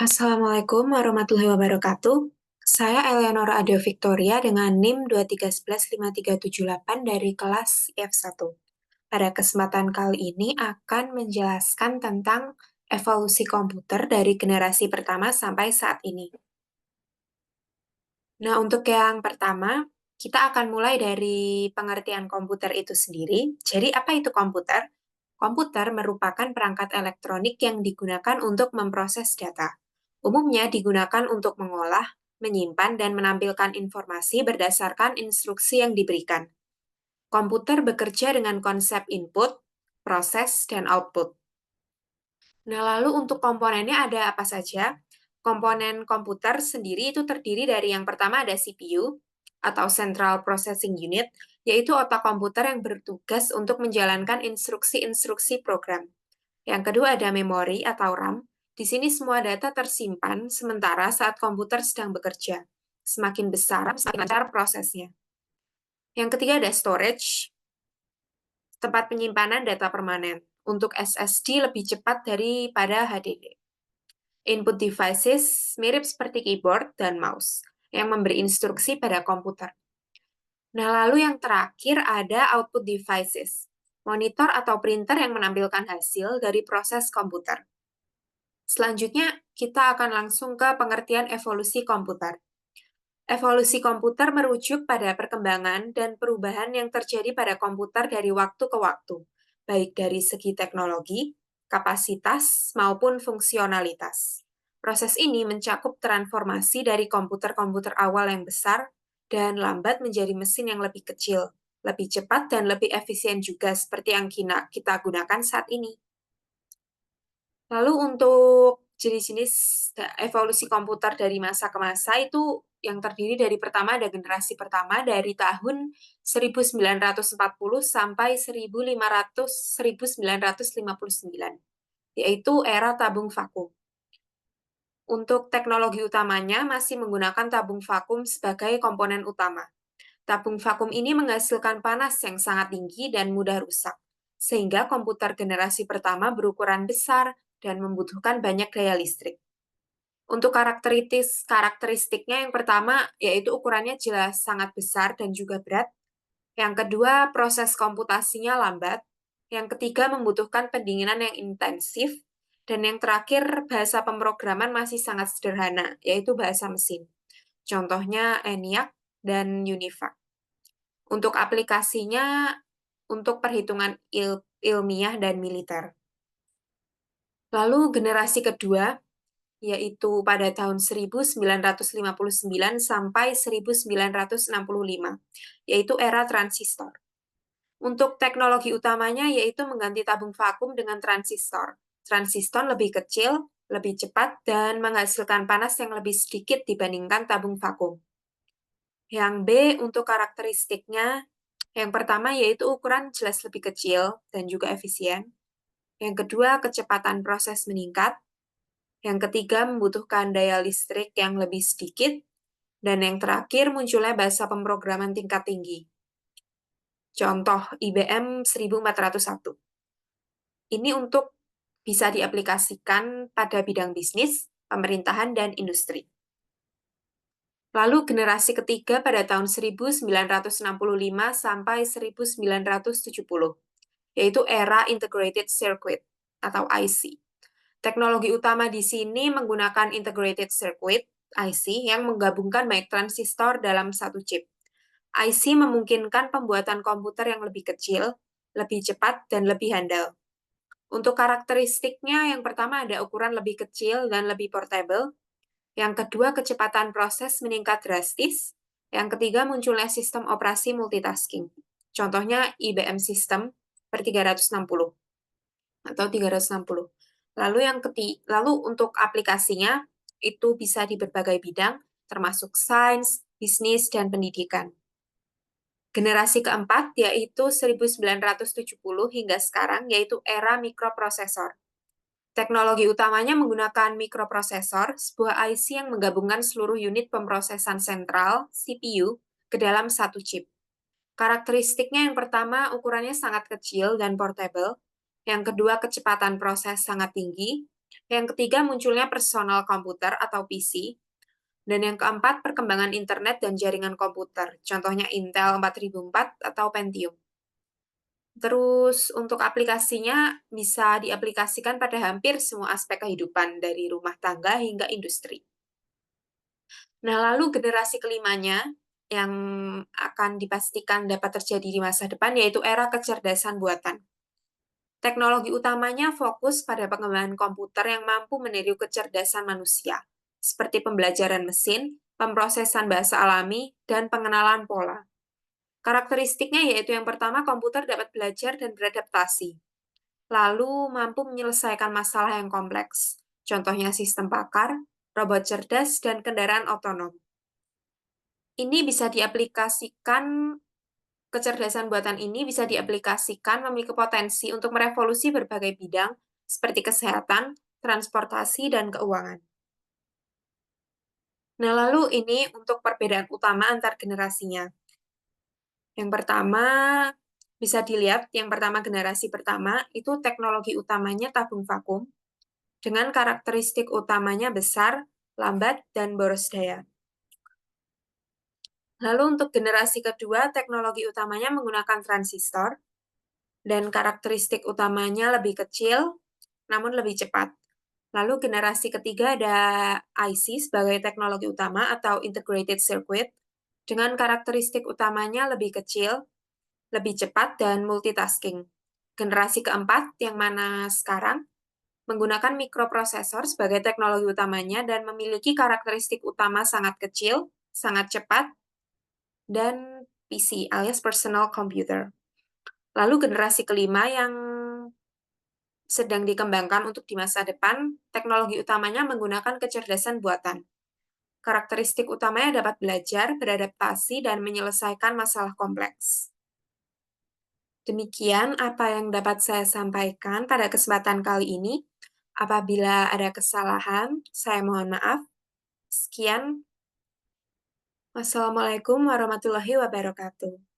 Assalamualaikum warahmatullahi wabarakatuh. Saya Eleonora Ade Victoria dengan NIM 2311538 dari kelas IF1. Pada kesempatan kali ini akan menjelaskan tentang evolusi komputer dari generasi pertama sampai saat ini. Nah, untuk yang pertama, kita akan mulai dari pengertian komputer itu sendiri. Jadi, apa itu komputer? Komputer merupakan perangkat elektronik yang digunakan untuk memproses data. Umumnya digunakan untuk mengolah, menyimpan, dan menampilkan informasi berdasarkan instruksi yang diberikan. Komputer bekerja dengan konsep input, proses, dan output. Nah, lalu untuk komponennya ada apa saja? Komponen komputer sendiri itu terdiri dari yang pertama ada CPU, atau Central Processing Unit, yaitu otak komputer yang bertugas untuk menjalankan instruksi-instruksi program. Yang kedua ada memori atau RAM. Di sini semua data tersimpan sementara saat komputer sedang bekerja. Semakin besar, semakin lancar prosesnya. Yang ketiga ada storage, tempat penyimpanan data permanen. Untuk SSD lebih cepat daripada HDD. Input devices mirip seperti keyboard dan mouse yang memberi instruksi pada komputer. Nah, lalu yang terakhir ada output devices, monitor atau printer yang menampilkan hasil dari proses komputer. Selanjutnya, kita akan langsung ke pengertian evolusi komputer. Evolusi komputer merujuk pada perkembangan dan perubahan yang terjadi pada komputer dari waktu ke waktu, baik dari segi teknologi, kapasitas, maupun fungsionalitas. Proses ini mencakup transformasi dari komputer-komputer awal yang besar dan lambat menjadi mesin yang lebih kecil, lebih cepat, dan lebih efisien juga seperti yang kita gunakan saat ini. Lalu untuk jenis-jenis evolusi komputer dari masa ke masa itu yang terdiri dari pertama ada generasi pertama dari tahun 1940 sampai 1959, yaitu era tabung vakum. Untuk teknologi utamanya masih menggunakan tabung vakum sebagai komponen utama. Tabung vakum ini menghasilkan panas yang sangat tinggi dan mudah rusak, sehingga komputer generasi pertama berukuran besar dan membutuhkan banyak daya listrik. Untuk karakteristiknya yang pertama yaitu ukurannya jelas sangat besar dan juga berat. Yang kedua, proses komputasinya lambat. Yang ketiga, membutuhkan pendinginan yang intensif. Dan yang terakhir, bahasa pemrograman masih sangat sederhana, yaitu bahasa mesin. Contohnya ENIAC dan UNIVAC. Untuk aplikasinya, untuk perhitungan ilmiah dan militer. Lalu generasi kedua, yaitu pada tahun 1959 sampai 1965, yaitu era transistor. Untuk teknologi utamanya yaitu mengganti tabung vakum dengan transistor. Transistor lebih kecil, lebih cepat, dan menghasilkan panas yang lebih sedikit dibandingkan tabung vakum. Yang B untuk karakteristiknya, yang pertama yaitu ukuran jelas lebih kecil dan juga efisien. Yang kedua, kecepatan proses meningkat. Yang ketiga, membutuhkan daya listrik yang lebih sedikit. Dan yang terakhir, munculnya bahasa pemrograman tingkat tinggi. Contoh IBM 1401. Ini untuk bisa diaplikasikan pada bidang bisnis, pemerintahan, dan industri. Lalu generasi ketiga pada tahun 1965 sampai 1970, yaitu era Integrated Circuit atau IC. Teknologi utama di sini menggunakan Integrated Circuit, IC, yang menggabungkan banyak transistor dalam satu chip. IC memungkinkan pembuatan komputer yang lebih kecil, lebih cepat, dan lebih handal. Untuk karakteristiknya, yang pertama ada ukuran lebih kecil dan lebih portable. Yang kedua, kecepatan proses meningkat drastis. Yang ketiga, munculnya sistem operasi multitasking. Contohnya IBM System per 360 atau 360. Lalu untuk aplikasinya itu bisa di berbagai bidang, termasuk sains, bisnis, dan pendidikan. Generasi keempat yaitu 1970 hingga sekarang, yaitu era mikroprosesor. Teknologi utamanya menggunakan mikroprosesor, sebuah IC yang menggabungkan seluruh unit pemrosesan sentral, CPU, ke dalam satu chip. Karakteristiknya yang pertama, ukurannya sangat kecil dan portable. Yang kedua, kecepatan proses sangat tinggi. Yang ketiga, munculnya personal komputer atau PC. Dan yang keempat, perkembangan internet dan jaringan komputer. Contohnya Intel 4004 atau Pentium. Terus untuk aplikasinya bisa diaplikasikan pada hampir semua aspek kehidupan dari rumah tangga hingga industri. Nah, lalu generasi kelimanya yang akan dipastikan dapat terjadi di masa depan yaitu era kecerdasan buatan. Teknologi utamanya fokus pada pengembangan komputer yang mampu meniru kecerdasan manusia, seperti pembelajaran mesin, pemrosesan bahasa alami, dan pengenalan pola. Karakteristiknya yaitu yang pertama, komputer dapat belajar dan beradaptasi, lalu mampu menyelesaikan masalah yang kompleks, contohnya sistem pakar, robot cerdas, dan kendaraan otonom. Ini bisa diaplikasikan Kecerdasan buatan ini bisa diaplikasikan memiliki potensi untuk merevolusi berbagai bidang seperti kesehatan, transportasi, dan keuangan. Nah, lalu ini untuk perbedaan utama antar generasinya. Yang pertama, bisa dilihat, yang pertama generasi pertama itu teknologi utamanya tabung vakum, dengan karakteristik utamanya besar, lambat, dan boros daya. Lalu untuk generasi kedua, teknologi utamanya menggunakan transistor, dan karakteristik utamanya lebih kecil, namun lebih cepat. Lalu generasi ketiga ada IC sebagai teknologi utama atau Integrated Circuit, dengan karakteristik utamanya lebih kecil, lebih cepat, dan multitasking. Generasi keempat, yang mana sekarang, menggunakan mikroprosesor sebagai teknologi utamanya dan memiliki karakteristik utama sangat kecil, sangat cepat, dan PC alias personal computer. Lalu generasi kelima yang sedang dikembangkan untuk di masa depan, teknologi utamanya menggunakan kecerdasan buatan. Karakteristik utamanya dapat belajar, beradaptasi, dan menyelesaikan masalah kompleks. Demikian apa yang dapat saya sampaikan pada kesempatan kali ini. Apabila ada kesalahan, saya mohon maaf. Sekian. Wassalamualaikum warahmatullahi wabarakatuh.